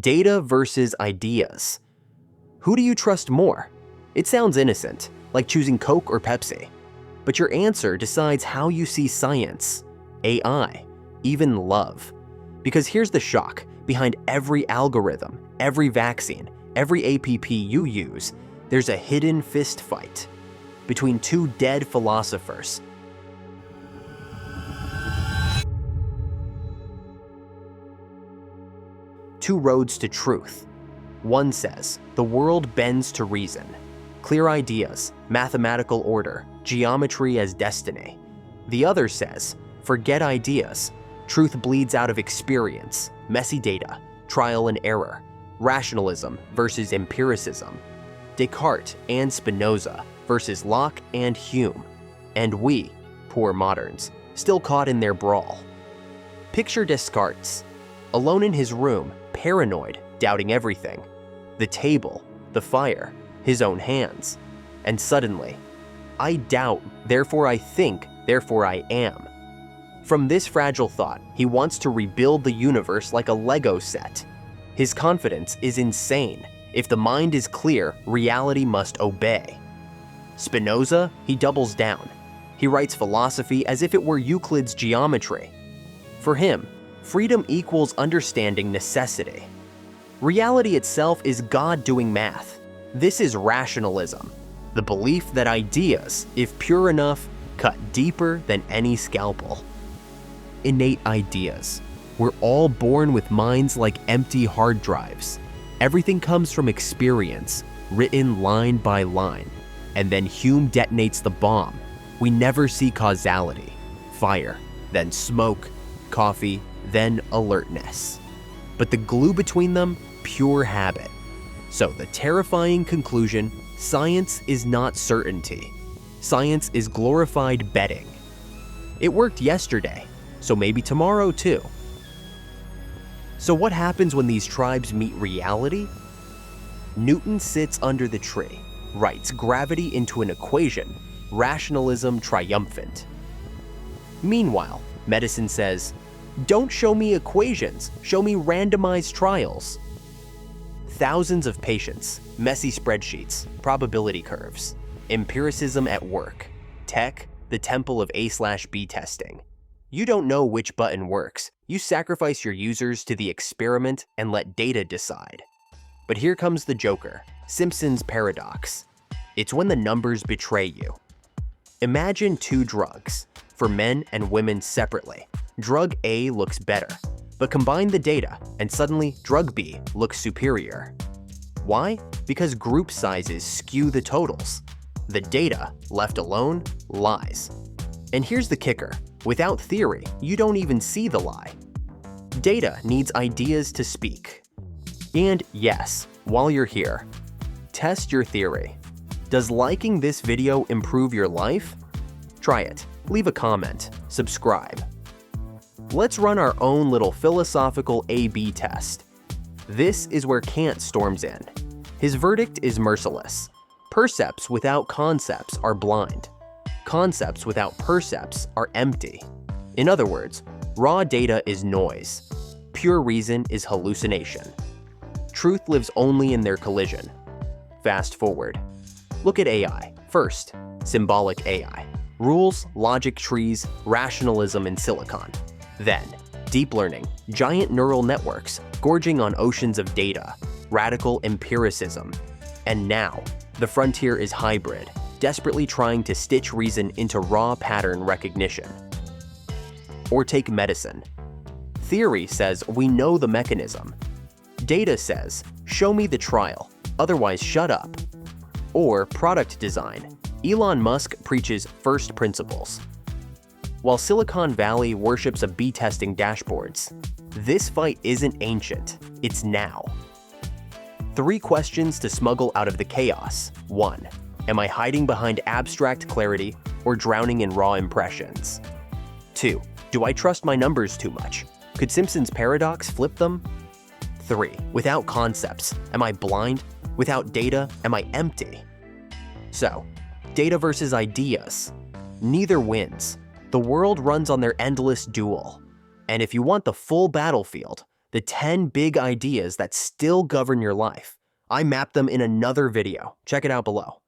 Data versus ideas. Who do you trust more? It sounds innocent, like choosing Coke or Pepsi. But your answer decides how you see science, AI, even love. Because here's the shock: behind every algorithm, every vaccine, every app you use, there's a hidden fist fight between two dead philosophers. Two roads to truth. One says, the world bends to reason. Clear ideas, mathematical order, geometry as destiny. The other says, forget ideas. Truth bleeds out of experience, messy data, trial and error. Rationalism versus empiricism. Descartes and Spinoza versus Locke and Hume. And we, poor moderns, still caught in their brawl. Picture Descartes, alone in his room, paranoid, doubting everything. The table, the fire, his own hands. And suddenly, I doubt, therefore I think, therefore I am. From this fragile thought, he wants to rebuild the universe like a Lego set. His confidence is insane. If the mind is clear, reality must obey. Spinoza, he doubles down. He writes philosophy as if it were Euclid's geometry. For him, freedom equals understanding necessity. Reality itself is God doing math. This is rationalism, the belief that ideas, if pure enough, cut deeper than any scalpel. Innate ideas. We're all born with minds like empty hard drives. Everything comes from experience, written line by line. And then Hume detonates the bomb. We never see causality. Fire, then smoke, coffee, then alertness. But the glue between them, pure habit. So the terrifying conclusion, science is not certainty. Science is glorified betting. It worked yesterday, so maybe tomorrow too. So what happens when these tribes meet reality? Newton sits under the tree, writes gravity into an equation, rationalism triumphant. Meanwhile, medicine says, don't show me equations, show me randomized trials. Thousands of patients, messy spreadsheets, probability curves, empiricism at work, tech, the temple of A/B testing. You don't know which button works. You sacrifice your users to the experiment and let data decide. But here comes the joker, Simpson's paradox. It's when the numbers betray you. Imagine two drugs, for men and women separately. Drug A looks better, but combine the data and suddenly drug B looks superior. Why? Because group sizes skew the totals. The data, left alone, lies. And here's the kicker. Without theory, you don't even see the lie. Data needs ideas to speak. And yes, while you're here, test your theory. Does liking this video improve your life? Try it. Leave a comment. Subscribe. Let's run our own little philosophical A/B test. This is where Kant storms in. His verdict is merciless. Percepts without concepts are blind. Concepts without percepts are empty. In other words, raw data is noise. Pure reason is hallucination. Truth lives only in their collision. Fast forward. Look at AI. First, symbolic AI. Rules, logic trees, rationalism in silicon. Then, deep learning, giant neural networks, gorging on oceans of data, radical empiricism. And now, the frontier is hybrid, desperately trying to stitch reason into raw pattern recognition. Or take medicine. Theory says we know the mechanism. Data says, show me the trial, otherwise shut up. Or product design. Elon Musk preaches first principles. While Silicon Valley worships A/B testing dashboards, this fight isn't ancient, it's now. 3 questions to smuggle out of the chaos. 1. Am I hiding behind abstract clarity or drowning in raw impressions? 2. Do I trust my numbers too much? Could Simpson's paradox flip them? 3. Without concepts, am I blind? Without data, am I empty? So, data versus ideas. Neither wins. The world runs on their endless duel. And if you want the full battlefield, the 10 big ideas that still govern your life. I mapped them in another video. Check it out below.